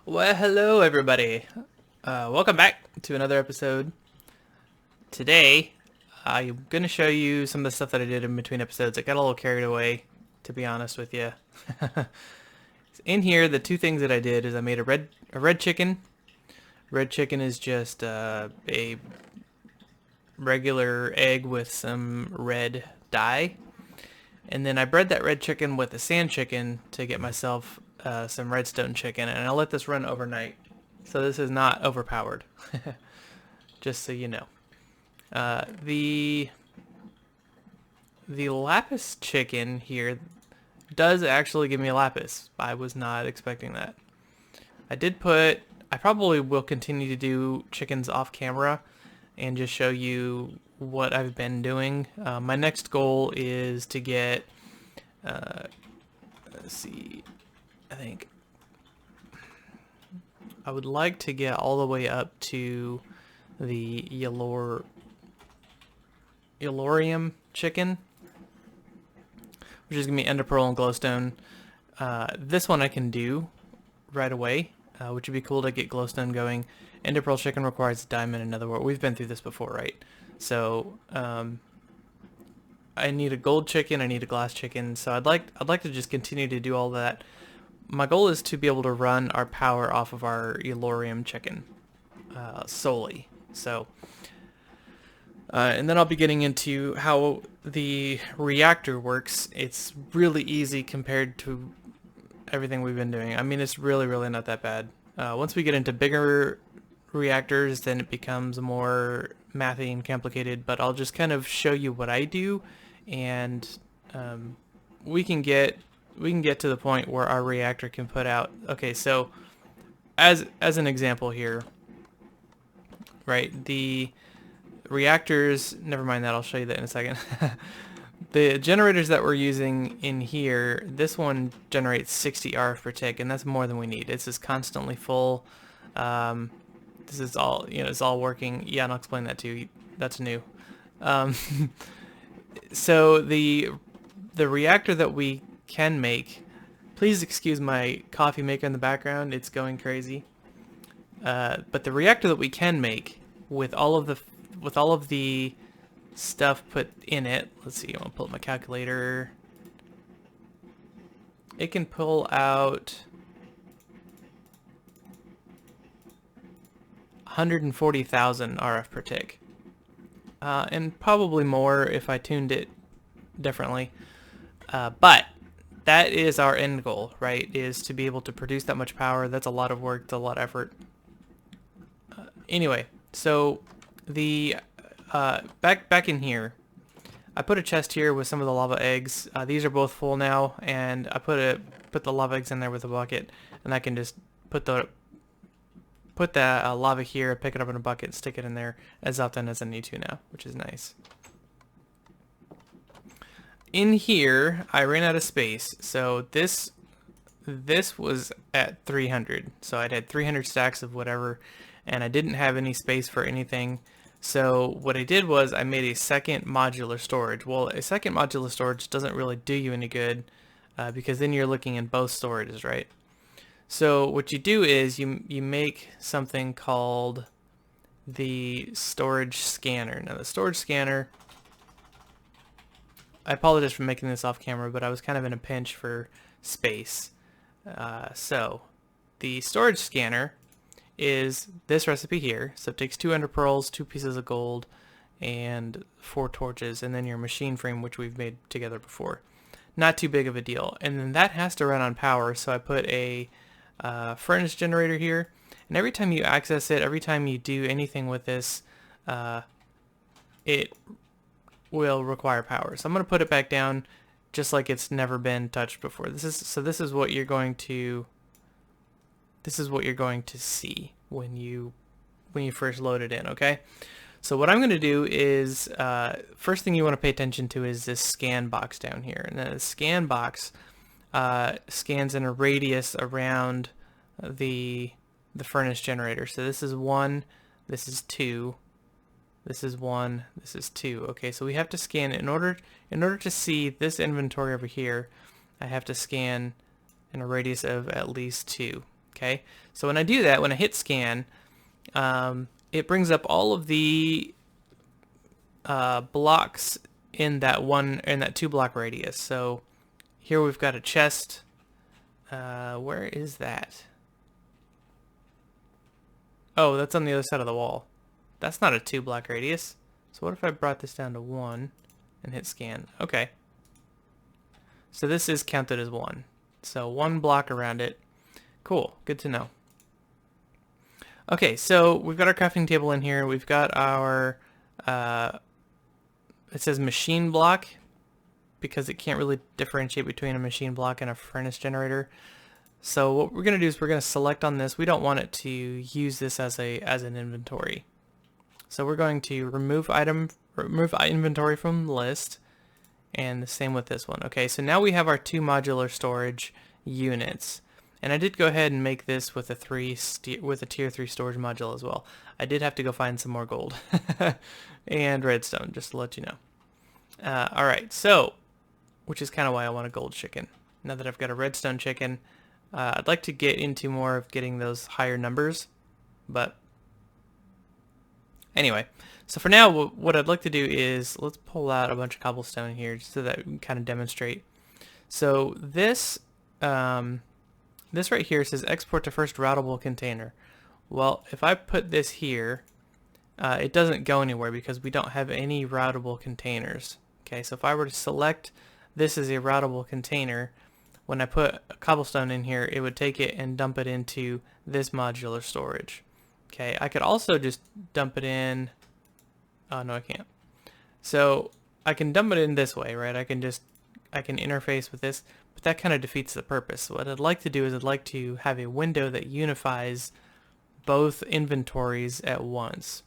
Well, hello everybody. Welcome back to another episode. Today, I'm going to show you some of the stuff that I did in between episodes. I got a little carried away, to be honest with you. In here, the two things that I did is I made a red chicken. Red chicken is just a regular egg with some red dye. And then I bred that red chicken with a sand chicken to get myself some redstone chicken, and I'll let this run overnight. So this is not overpowered, just so you know. The lapis chicken here does actually give me a lapis. I was not expecting that. I probably will continue to do chickens off camera and just show you what I've been doing. My next goal is to get, let's see, I think I would like to get all the way up to the Yellorium chicken, which is going to be ender pearl and glowstone. This one I can do right away, which would be cool to get glowstone going. Ender pearl chicken requires a diamond and another wart. We've been through this before, right? So I need a gold chicken, I need a glass chicken, so I'd like to just continue to do all that. My goal is to be able to run our power off of our Yellorium chicken solely. So, and then I'll be getting into how the reactor works. It's really easy compared to everything we've been doing. I mean, it's really not that bad. Once we get into bigger reactors, then it becomes more mathy and complicated, but I'll just kind of show you what I do, and we can get to the point where our reactor can put out. Okay, so as an example here, right, the reactors, never mind that, I'll show you that in a second. The generators that we're using in here, this one generates 60 RF per tick, and that's more than we need. It's just constantly full. This is all, it's all working. Yeah, and I'll explain that to you. That's new. So the reactor that we can make, please excuse my coffee maker in the background, it's going crazy. But the reactor that we can make with all of the stuff put in it, let's see, I'm gonna pull up my calculator. It can pull out 140,000 RF per tick, and probably more if I tuned it differently. But that is our end goal, right? Is to be able to produce that much power. That's a lot of work, it's a lot of effort. Anyway, so the back in here, I put a chest here with some of the lava eggs. These are both full now, and I put the lava eggs in there with a bucket, and I can just put the lava here, pick it up in a bucket, stick it in there as often as I need to now, which is nice. In here, I ran out of space, so this was at 300. So I'd had 300 stacks of whatever, and I didn't have any space for anything. So what I did was I made a second modular storage. Well, a second modular storage doesn't really do you any good, because then you're looking in both storages, right? So what you do is you make something called the storage scanner. Now the storage scanner, I apologize for making this off camera, but I was kind of in a pinch for space. So the storage scanner is this recipe here. So it takes 200 pearls, 2 pieces of gold, and 4 torches, and then your machine frame, which we've made together before. Not too big of a deal. And then that has to run on power, so I put a furnace generator here, and every time you access it, every time you do anything with this, it will require power. So I'm going to put it back down just like it's never been touched before. This is what you're going to see when you first load it in, okay? So what I'm going to do is, first thing you want to pay attention to is this scan box down here. And the scan box scans in a radius around the furnace generator. So this is 1, this is 2, this is 1, this is 2. Okay, so we have to scan in order to see this inventory over here. I have to scan in a radius of at least 2. Okay, so when I do that, when I hit scan, it brings up all of the blocks in that 2 block radius. So here we've got a chest. Where is that? Oh, that's on the other side of the wall. That's not a 2 block radius. So what if I brought this down to 1 and hit scan? Okay. So this is counted as 1. So 1 block around it. Cool. Good to know. Okay, so we've got our crafting table in here. We've got our, it says machine block because it can't really differentiate between a machine block and a furnace generator. So what we're going to do is we're going to select on this. We don't want it to use this as an inventory. So we're going to remove inventory from list, and the same with this one. Okay, so now we have our 2 modular storage units. And I did go ahead and make this with a tier 3 storage module as well. I did have to go find some more gold and redstone, just to let you know. All right, so which is kind of why I want a gold chicken. Now that I've got a redstone chicken, I'd like to get into more of getting those higher numbers, but anyway. So for now, what I'd like to do is let's pull out a bunch of cobblestone here, just so that we can kind of demonstrate. So this. This right here says export to first routable container. Well, if I put this here, it doesn't go anywhere because we don't have any routable containers. Okay, so if I were to select this as a routable container, when I put a cobblestone in here, it would take it and dump it into this modular storage. Okay, I could also just dump it in. Oh, no, I can't. So I can dump it in this way, right? I can interface with this. But that kind of defeats the purpose. So what I'd like to do is I'd like to have a window that unifies both inventories at once.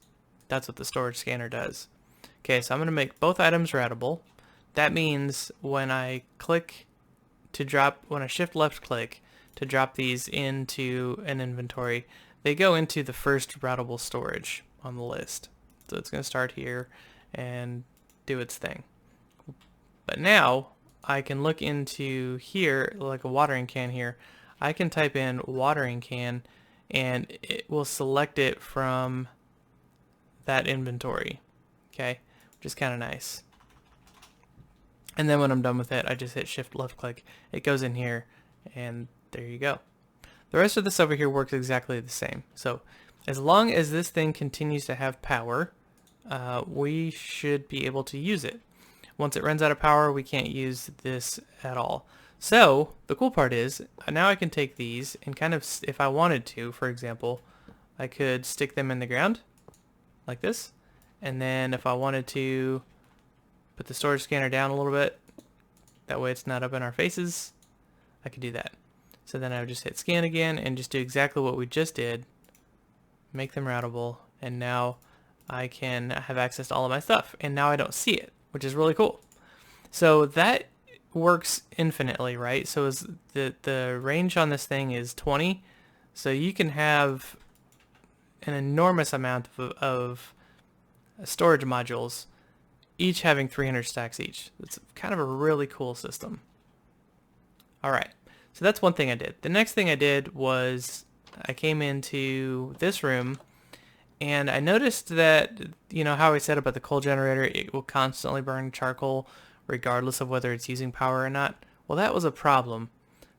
That's what the storage scanner does. Okay, so I'm going to make both items routable. That means when I shift left click to drop these into an inventory, they go into the first routable storage on the list. So it's going to start here and do its thing. But now I can look into here, like a watering can here. I can type in watering can and it will select it from that inventory. Okay, which is kind of nice. And then when I'm done with it, I just hit shift left click. It goes in here and there you go. The rest of this over here works exactly the same. So as long as this thing continues to have power, we should be able to use it. Once it runs out of power, we can't use this at all. So the cool part is now I can take these and kind of, if I wanted to, for example, I could stick them in the ground like this. And then if I wanted to put the storage scanner down a little bit, that way it's not up in our faces, I could do that. So then I would just hit scan again and just do exactly what we just did, make them routable, and now I can have access to all of my stuff. And now I don't see it, which is really cool. So that works infinitely, right? So is the range on this thing is 20. So you can have an enormous amount of storage modules, each having 300 stacks each. It's kind of a really cool system. All right, so that's one thing I did. The next thing I did was I came into this room and I noticed that, you know how I said about the coal generator, it will constantly burn charcoal regardless of whether it's using power or not. Well, that was a problem.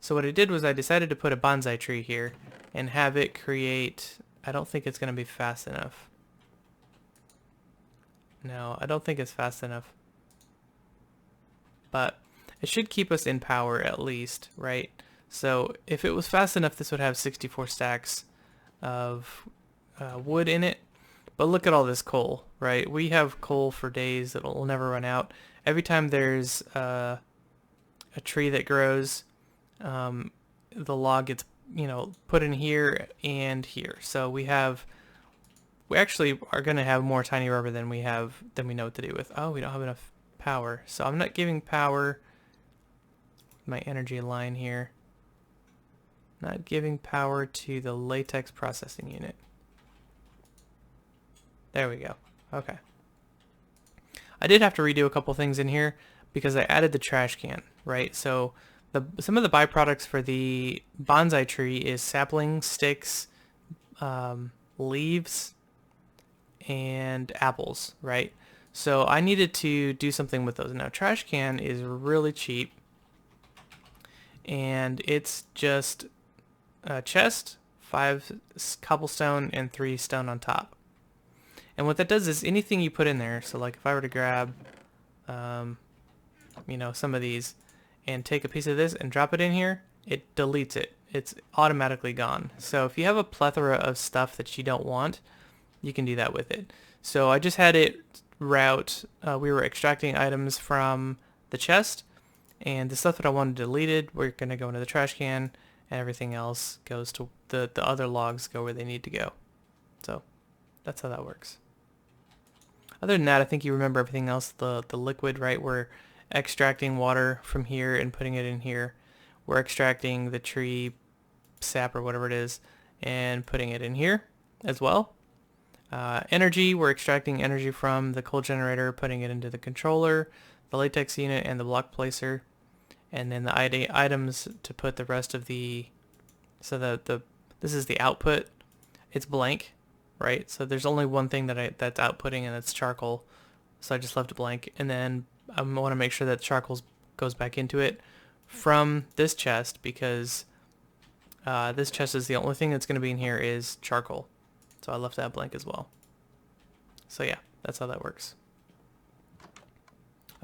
So what I did was I decided to put a bonsai tree here and have it create, I don't think it's going to be fast enough. No, I don't think it's fast enough. But it should keep us in power at least, right? So if it was fast enough, this would have 64 stacks of wood in it. But look at all this coal, right? We have coal for days that will never run out. Every time there's a tree that grows, the log gets, you know, put in here and here. So we actually are going to have more tiny rubber than we know what to do with. Oh, we don't have enough power. So I'm not giving power, my energy line here, not giving power to the latex processing unit. There we go. Okay. I did have to redo a couple things in here because I added the trash can, right? So some of the byproducts for the bonsai tree is sapling, sticks, leaves, and apples, right? So I needed to do something with those. Now, trash can is really cheap, and it's just a chest, 5 cobblestone, and 3 stone on top. And what that does is anything you put in there, so like if I were to grab, you know, some of these and take a piece of this and drop it in here, it deletes it. It's automatically gone. So if you have a plethora of stuff that you don't want, you can do that with it. So I just had it route, we were extracting items from the chest, and the stuff that I wanted deleted, we're going to go into the trash can, and everything else goes to the other logs go where they need to go. So that's how that works. Other than that, I think you remember everything else. The liquid, right? We're extracting water from here and putting it in here. We're extracting the tree sap or whatever it is and putting it in here as well. Energy, we're extracting energy from the coal generator, putting it into the controller, the latex unit, and the block placer. And then the items to put the rest of the, so this is the output. It's blank, right? So there's only one thing that's outputting, and that's charcoal. So I just left it blank. And then I want to make sure that charcoal goes back into it from this chest, because this chest is the only thing that's going to be in here is charcoal. So I left that blank as well. So yeah, that's how that works.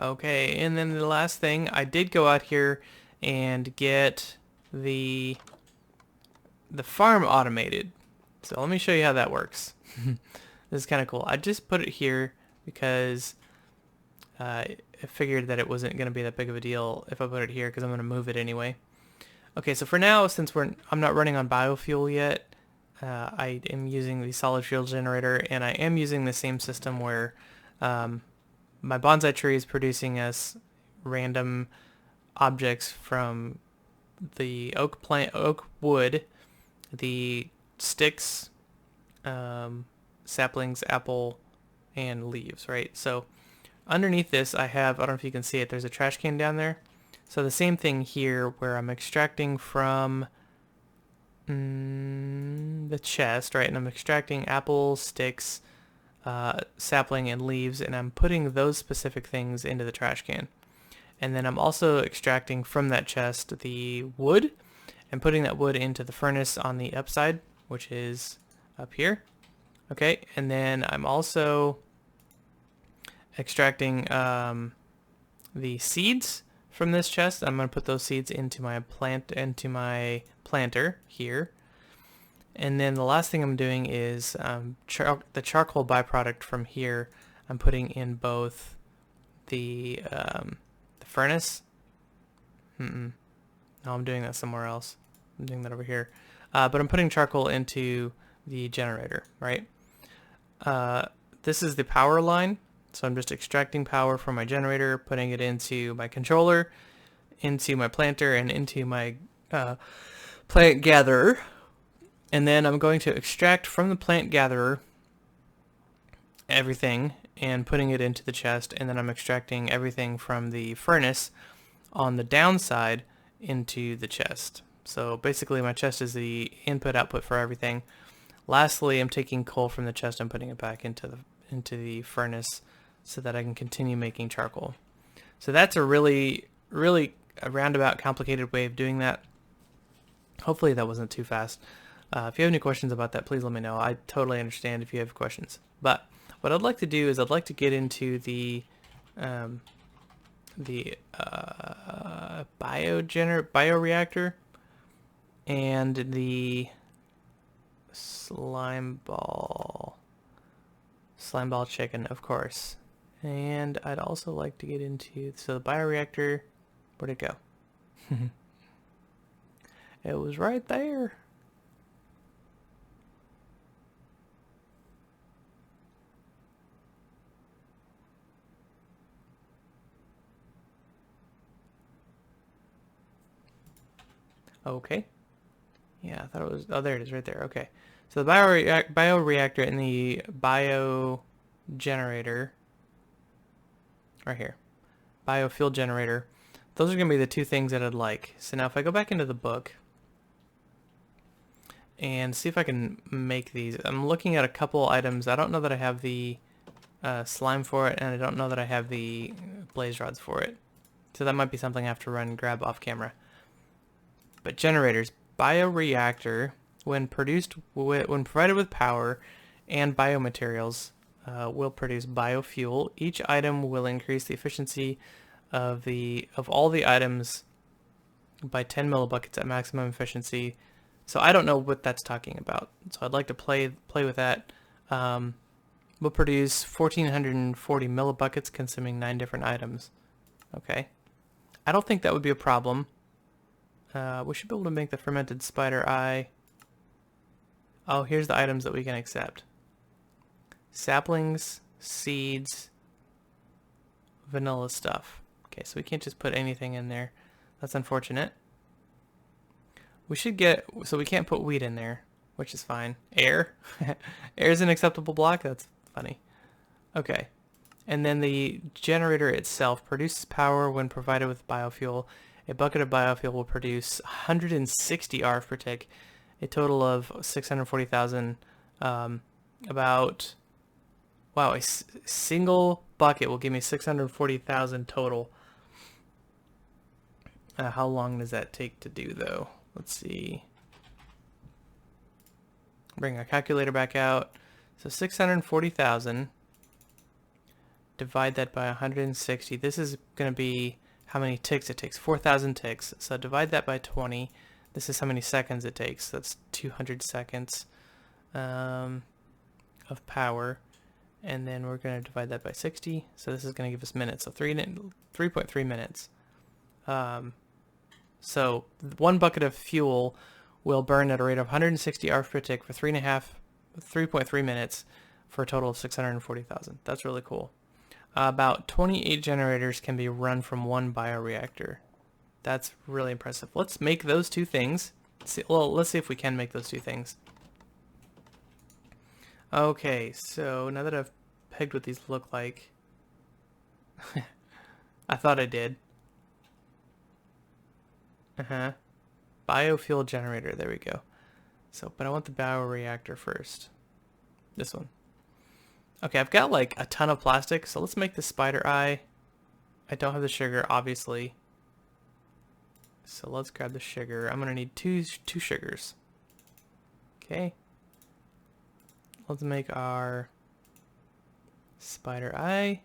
Okay, and then the last thing, I did go out here and get the farm automated. So let me show you how that works. This is kind of cool. I just put it here because I figured that it wasn't going to be that big of a deal if I put it here, because I'm going to move it anyway. Okay, so for now, since I'm not running on biofuel yet, I am using the solid fuel generator, and I am using the same system where my bonsai tree is producing us random objects from the oak wood, the sticks, saplings, apple, and leaves, right? So underneath this, I don't know if you can see it, there's a trash can down there. So the same thing here, where I'm extracting from the chest, right? And I'm extracting apples, sticks, sapling, and leaves, and I'm putting those specific things into the trash can. And then I'm also extracting from that chest the wood and putting that wood into the furnace on the upside, which is up here. Okay, and then I'm also extracting the seeds from this chest. I'm going to put those seeds into my planter here. And then the last thing I'm doing is the charcoal byproduct from here. I'm putting in both the furnace. No, I'm doing that somewhere else. I'm doing that over here. But I'm putting charcoal into the generator, right? This is the power line. So I'm just extracting power from my generator, putting it into my controller, into my planter, and into my plant gatherer. And then I'm going to extract from the plant gatherer everything and putting it into the chest, and then I'm extracting everything from the furnace on the downside into the chest. So basically my chest is the input output for everything. Lastly, I'm taking coal from the chest and putting it back into the furnace so that I can continue making charcoal. So that's a really a roundabout, complicated way of doing that. Hopefully that wasn't too fast. If you have any questions about that, please let me know. I totally understand if you have questions. But what I'd like to do is I'd like to get into the bioreactor and the slime ball chicken, of course. And I'd also like to get into, so the bioreactor, where'd it go? It was right there. Okay. Yeah, I thought it was, oh, there it is right there. Okay. So the bioreactor and the bio generator, right here, biofuel generator, those are going to be the two things that I'd like. So now if I go back into the book and see if I can make these. I'm looking at a couple items. I don't know that I have the slime for it, and I don't know that I have the blaze rods for it. So that might be something I have to run and grab off camera. But generators, bioreactor, when provided with power and biomaterials, will produce biofuel. Each item will increase the efficiency of all the items by 10 millibuckets at maximum efficiency. So I don't know what that's talking about. So I'd like to play with that. We'll produce 1,440 millibuckets, consuming 9 different items. Okay. I don't think that would be a problem. We should be able to make the fermented spider eye. Oh, here's the items that we can accept. Saplings, seeds, vanilla stuff. Okay, so we can't just put anything in there. That's unfortunate. We should get, so we can't put wheat in there, which is fine. Air. Air is an acceptable block? That's funny. Okay. And then the generator itself produces power when provided with biofuel. A bucket of biofuel will produce 160 ARF per tick, a total of 640,000. About, wow, a single bucket will give me 640,000 total. How long does that take to do, though? Let's see. Bring our calculator back out. So 640,000. Divide that by 160. This is going to be how many ticks it takes. 4,000 ticks. So divide that by 20. This is how many seconds it takes. That's 200 seconds of power. And then we're going to divide that by 60. So this is going to give us minutes. So 3.3 minutes. So 1 bucket of fuel will burn at a rate of 160 ARF per tick for 3.3 minutes for a total of 640,000. That's really cool. About 28 generators can be run from 1 bioreactor. That's really impressive. Let's make those two things. Let's see if we can make those two things. Okay, so now that I've pegged what these look like, I thought I did. Biofuel generator, there we go. So, but I want the bioreactor first. This one. Okay, I've got like a ton of plastic, so let's make the spider eye. I don't have the sugar, obviously. So let's grab the sugar. I'm gonna need two sugars. Okay. Let's make our spider eye.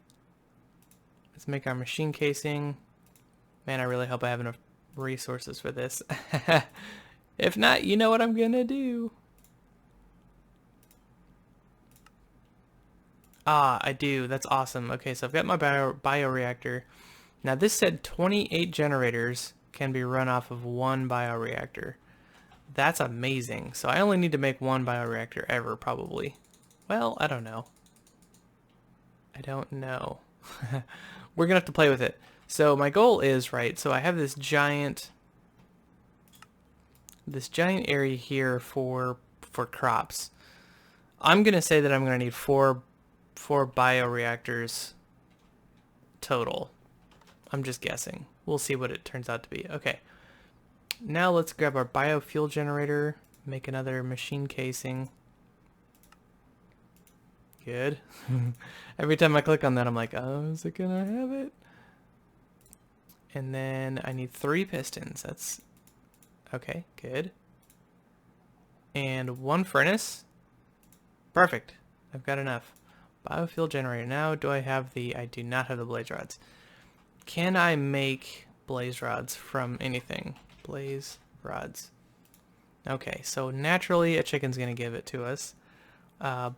Let's make our machine casing. Man, I really hope I have enough resources for this. If not, you know what I'm gonna do. Ah, I do. That's awesome. Okay, so I've got my bioreactor. Now this said 28 generators can be run off of 1 bioreactor. That's amazing. So I only need to make 1 bioreactor ever, probably. Well, I don't know. I don't know. We're gonna have to play with it. So my goal is, right, so I have this giant area here for crops. I'm gonna say that I'm gonna need four bioreactors total. I'm just guessing. We'll see what it turns out to be. Okay. Now let's grab our biofuel generator, make another machine casing. Good. Every time I click on that, I'm like, oh, is it gonna have it? And then I need 3 pistons. That's okay, good. And 1 furnace. Perfect. I've got enough. Biofuel generator. Now, do I have the... I do not have the blaze rods. Can I make blaze rods from anything? Blaze rods. Okay, so naturally a chicken's going to give it to us.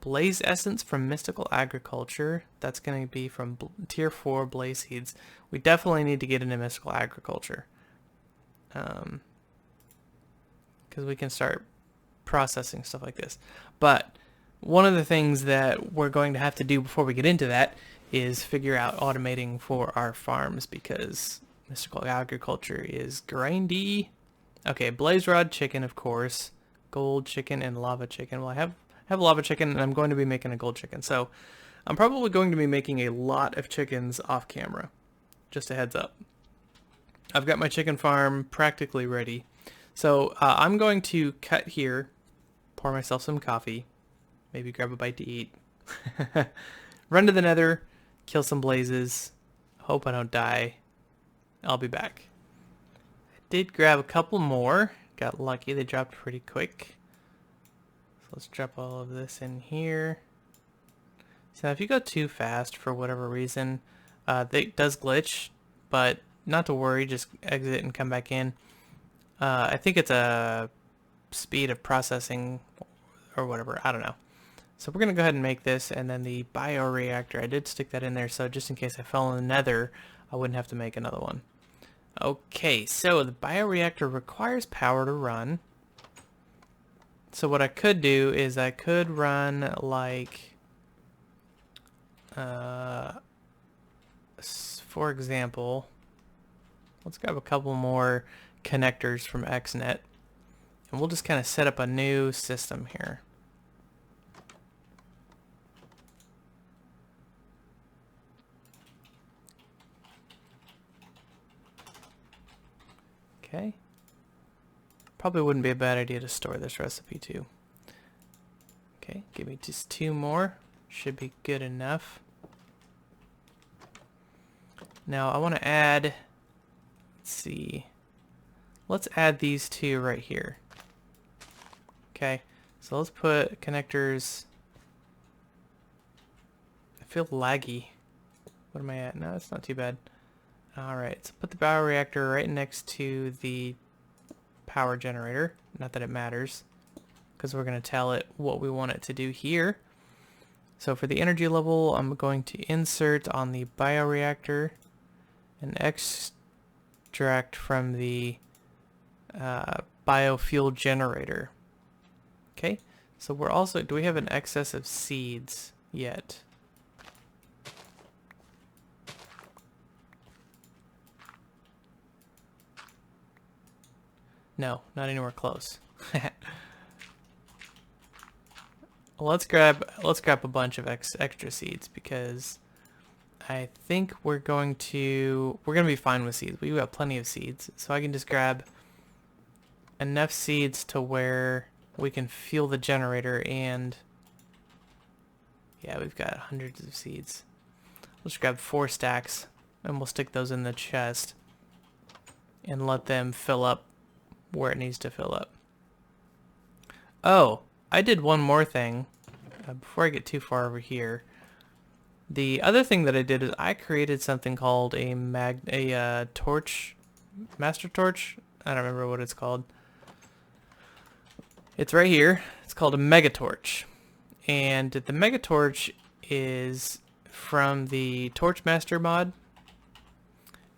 Blaze essence from mystical agriculture. That's going to be from tier 4 blaze seeds. We definitely need to get into mystical agriculture. Because we can start processing stuff like this. But one of the things that we're going to have to do before we get into that is figure out automating for our farms, because mystical agriculture is grindy. Okay, blaze rod chicken, of course. Gold chicken and lava chicken. Well, I have lava chicken, and I'm going to be making a gold chicken. So I'm probably going to be making a lot of chickens off camera. Just a heads up. I've got my chicken farm practically ready. So I'm going to cut here, pour myself some coffee, maybe grab a bite to eat, run to the nether, kill some blazes, hope I don't die. I'll be back. I did grab a couple more. Got lucky, they dropped pretty quick. So let's drop all of this in here. So if you go too fast for whatever reason, it does glitch, but not to worry, just exit and come back in. I think it's a speed of processing or whatever, I don't know. So we're going to go ahead and make this, and then the bioreactor, I did stick that in there, so just in case I fell in the nether, I wouldn't have to make another one. Okay, so the bioreactor requires power to run. So what I could do is I could run like, for example, let's grab a couple more connectors from XNet, and we'll just kind of set up a new system here. Okay. Probably wouldn't be a bad idea to store this recipe too. Okay, give me just 2 more. Should be good enough. Now I want to add, let's see, let's add these 2 right here. Okay, so let's put connectors. I feel laggy. What am I at? No, it's not too bad. Alright, so put the bioreactor right next to the power generator. Not that it matters, because we're going to tell it what we want it to do here. So for the energy level, I'm going to insert on the bioreactor and extract from the biofuel generator. Okay, so we're also, do we have an excess of seeds yet? No, not anywhere close. Let's grab a bunch of extra seeds, because I think we're going to be fine with seeds. We've got plenty of seeds, so I can just grab enough seeds to where we can fuel the generator, and yeah, we've got hundreds of seeds. Let's grab 4 stacks, and we'll stick those in the chest and let them fill up where it needs to fill up. Oh, I did one more thing before I get too far over here. The other thing that I did is I created something called a torch, master torch. I don't remember what it's called. It's right here. It's called a mega torch, and the mega torch is from the Torchmaster mod.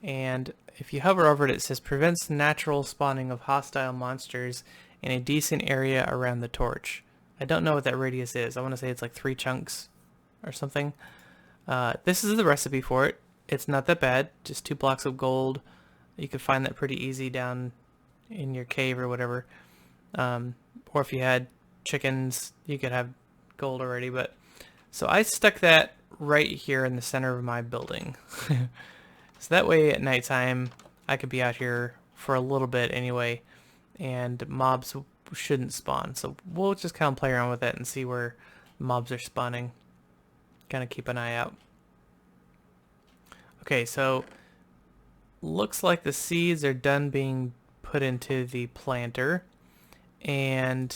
And if you hover over it, it says prevents natural spawning of hostile monsters in a decent area around the torch. I don't know what that radius is. I want to say it's like 3 chunks or something. This is the recipe for it. It's not that bad. Just 2 blocks of gold. You could find that pretty easy down in your cave or whatever. Or if you had chickens, you could have gold already. But so I stuck that right here in the center of my building. So that way at nighttime I could be out here for a little bit anyway, and mobs shouldn't spawn. So we'll just kind of play around with that and see where mobs are spawning. Kind of keep an eye out. Okay, so looks like the seeds are done being put into the planter, and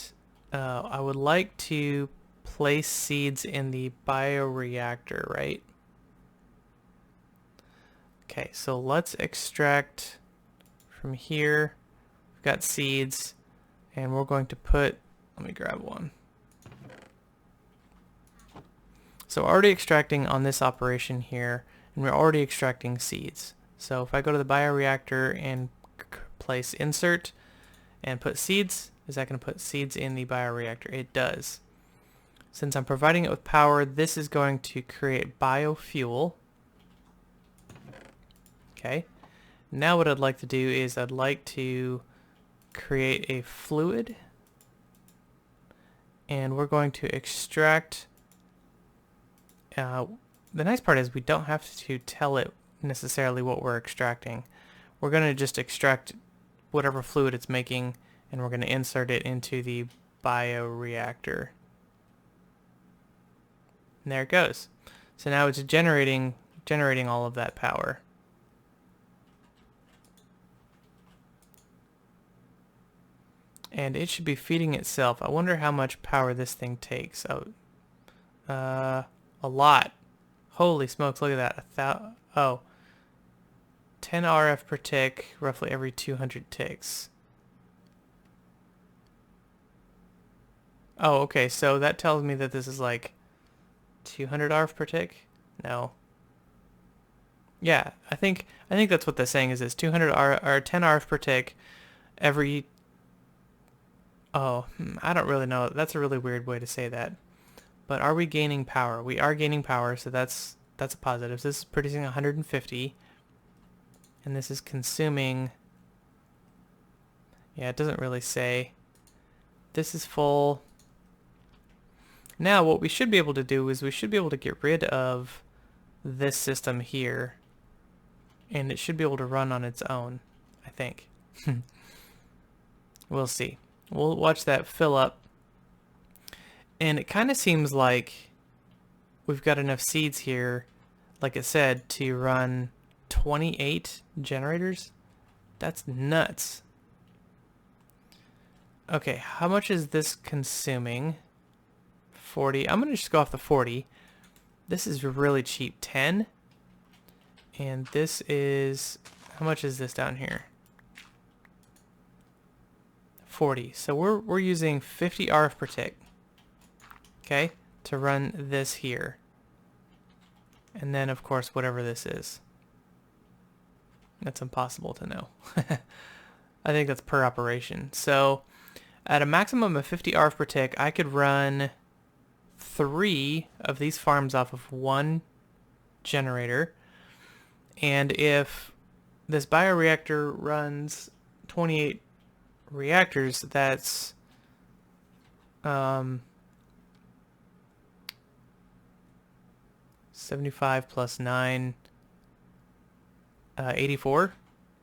I would like to place seeds in the bioreactor, right? Okay, so let's extract from here. We've got seeds, and we're going to put, let me grab one. So already extracting on this operation here, and we're already extracting seeds. So if I go to the bioreactor and place insert and put seeds, is that going to put seeds in the bioreactor? It does. Since I'm providing it with power, this is going to create biofuel. Okay, now what I'd like to do is I'd like to create a fluid, and we're going to extract. The nice part is we don't have to tell it necessarily what we're extracting. we're going to just extract whatever fluid it's making, and we're going to insert it into the bioreactor. And there it goes. So now it's generating all of that power. And it should be feeding itself. I wonder how much power this thing takes. Oh, a lot. Holy smokes, look at that. 10 RF per tick, roughly every 200 ticks. Oh, okay, so that tells me that this is like 200 RF per tick? No. Yeah, I think that's what they're saying is this 200 or 10 RF per tick every... Oh, I don't really know. That's a really weird way to say that. But are we gaining power? We are gaining power, so that's a positive. So this is producing 150. And this is consuming... Yeah, it doesn't really say. This is full. Now what we should be able to do is we should be able to get rid of this system here. And it should be able to run on its own, I think. We'll see. We'll watch that fill up. And it kind of seems like we've got enough seeds here, like it said, to run 28 generators. That's nuts. Okay, how much is this consuming? 40. I'm going to just go off the 40. This is really cheap. 10. And this is... How much is this down here? 40. So we're using 50 RF per tick. Okay? To run this here. And then, of course, whatever this is. That's impossible to know. I think that's per operation. So, at a maximum of 50 RF per tick, I could run 3 of these farms off of 1 generator. And if this bioreactor runs 28 reactors, that's 75 plus 9, 84.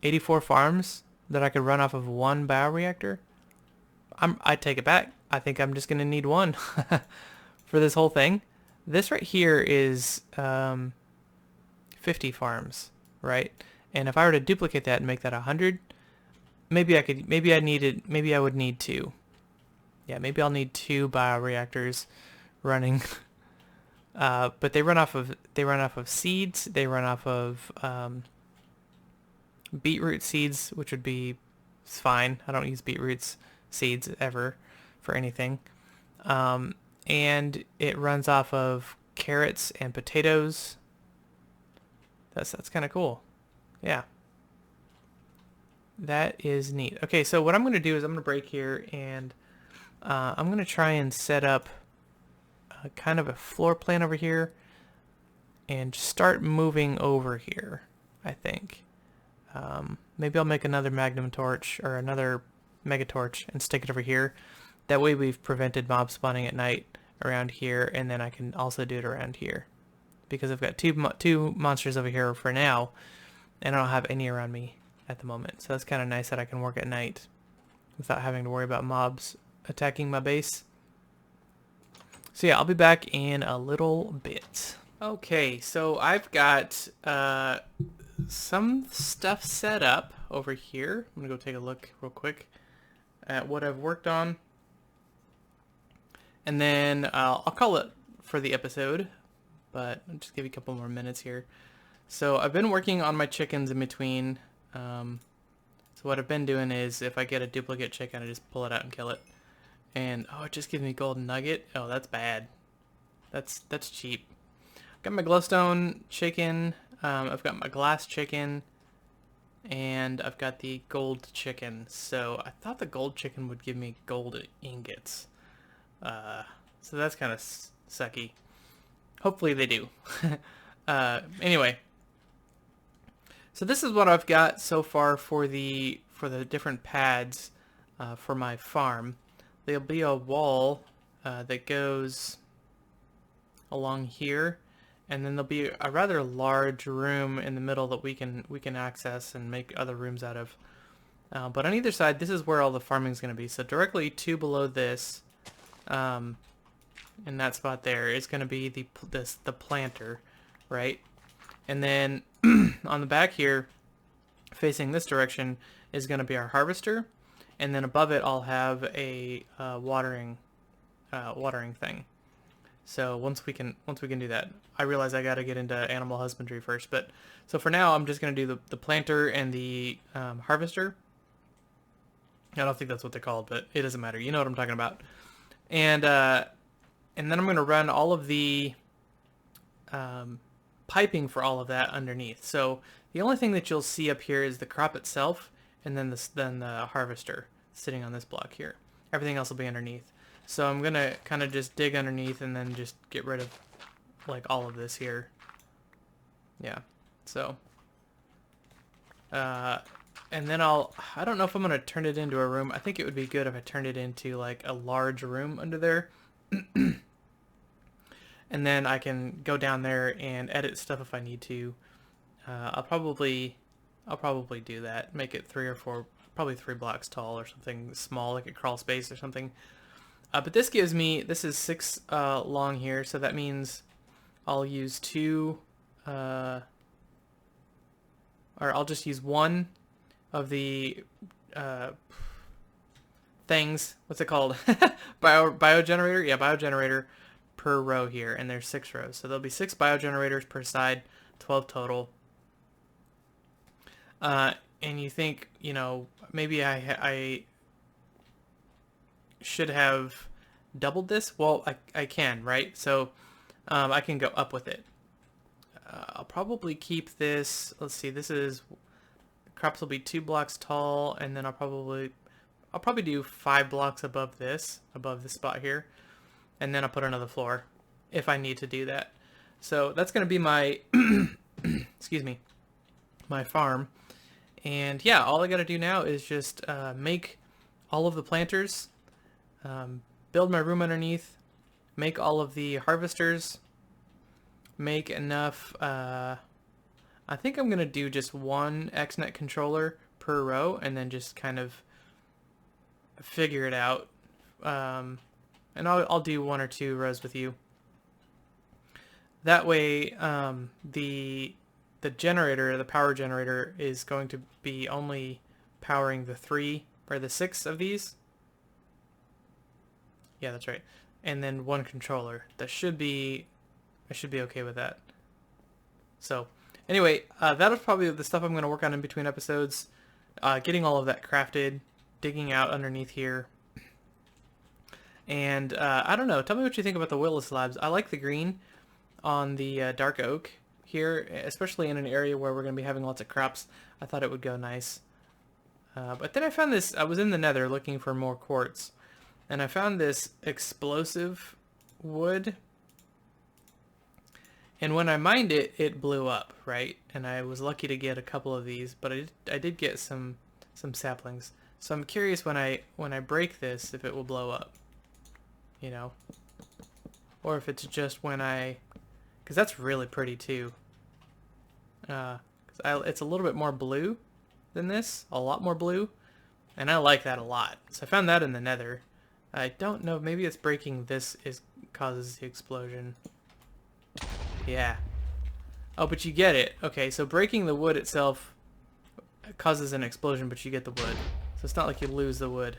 84 farms that I could run off of 1 bioreactor. I take it back. I think I'm just going to need 1 for this whole thing. This right here is 50 farms, right? And if I were to duplicate that and make that 100, maybe I would need 2. Yeah, maybe I'll need 2 bioreactors running. But they run off of seeds. They run off of beetroot seeds, which would be fine. I don't use beetroot seeds ever for anything. And it runs off of carrots and potatoes. That's kind of cool. Yeah. That is neat. Okay, so what I'm going to do is I'm going to break here, and I'm going to try and set up kind of a floor plan over here and start moving over here, I think. Maybe I'll make another magnum torch or another mega torch and stick it over here. That way we've prevented mob spawning at night around here, and then I can also do it around here. Because I've got two monsters over here for now, and I don't have any around me at the moment. So that's kind of nice that I can work at night without having to worry about mobs attacking my base. So yeah, I'll be back in a little bit. Okay, so I've got some stuff set up over here. I'm gonna go take a look real quick at what I've worked on, and then I'll call it for the episode, but I'll just give you a couple more minutes here. So I've been working on my chickens in between. So what I've been doing is if I get a duplicate chicken, I just pull it out and kill it. And oh, it just gives me golden nugget. Oh, that's bad. That's cheap. Got my glowstone chicken. I've got my glass chicken, and I've got the gold chicken. So I thought the gold chicken would give me gold ingots. So that's kind of sucky. Hopefully they do. Anyway, so this is what I've got so far for the different pads for my farm. There'll be a wall that goes along here, and then there'll be a rather large room in the middle that we can access and make other rooms out of. But on either side, this is where all the farming is going to be. So directly two below this, in that spot there, is going to be the planter, right? And then on the back here, facing this direction, is going to be our harvester, and then above it, I'll have a watering thing. So once we can do that, I realize I got to get into animal husbandry first. But so for now, I'm just going to do the planter and the harvester. I don't think that's what they're called, but it doesn't matter. You know what I'm talking about. And then I'm going to run all of the piping for all of that underneath. So the only thing that you'll see up here is the crop itself, and then the harvester sitting on this block here. Everything else will be underneath. So I'm going to kind of just dig underneath and then just get rid of like all of this here. Yeah. So and then I don't know if I'm going to turn it into a room. I think it would be good if I turned it into like a large room under there. And then I can go down there and edit stuff if I need to. I'll probably do that. Make it 3 or 4, probably 3 blocks tall or something small, like a crawl space or something. But this gives me, this is 6 long here, so that means I'll use 2, or I'll just use 1 of the things. What's it called? Biogenerator? Yeah, biogenerator per row here, and there's 6 rows. So there'll be 6 biogenerators per side, 12 total. And you think, you know, maybe I should have doubled this? Well, I can, right? So I can go up with it. I'll probably keep this, let's see, this is, crops will be 2 blocks tall, and then I'll probably do 5 blocks above this spot here, and then I'll put another floor if I need to do that. So that's going to be my, excuse me, my farm. And yeah, all I got to do now is just make all of the planters, build my room underneath, make all of the harvesters, make enough, I think I'm going to do just 1 XNet controller per row, and then just kind of figure it out. And I'll do 1 or 2 rows with you. That way, the generator, the power generator, is going to be only powering the 3 or the 6 of these. Yeah, that's right. And then 1 controller. I should be okay with that. So anyway, that is probably the stuff I'm going to work on in between episodes. Getting all of that crafted, digging out underneath here. And I don't know, tell me what you think about the willow slabs. I like the green on the dark oak here, especially in an area where we're going to be having lots of crops. I thought it would go nice. But then I found this, I was in the nether looking for more quartz, and I found this explosive wood. And when I mined it, it blew up, right? And I was lucky to get a couple of these, but I did get some saplings. So I'm curious when I break this if it will blow up, you know, or if it's just when because that's really pretty too. It's a little bit more blue than this, a lot more blue, and I like that a lot. So I found that in the nether. I don't know, maybe it's breaking this causes the explosion. Yeah. Oh, but you get it. Okay, so breaking the wood itself causes an explosion, but you get the wood. So it's not like you lose the wood.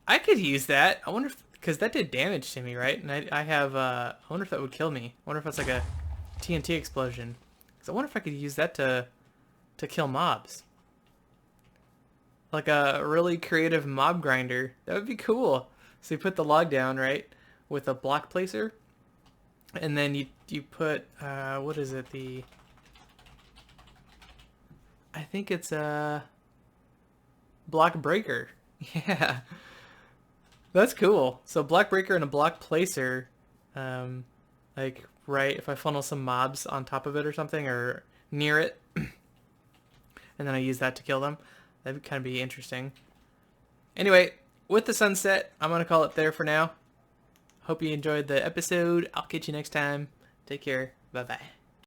I could use that. I wonder if, because that did damage to me, right? And I have, I wonder if that would kill me. I wonder if that's like a TNT explosion. Because I wonder if I could use that to kill mobs. Like a really creative mob grinder. That would be cool. So you put the log down, right? With a block placer. And then you put, what is it? I think it's a block breaker. Yeah. That's cool. So block breaker and a block placer, like right, if I funnel some mobs on top of it or something, or near it, and then I use that to kill them, that would kind of be interesting. Anyway, with the sunset, I'm going to call it there for now. Hope you enjoyed the episode. I'll catch you next time. Take care. Bye-bye.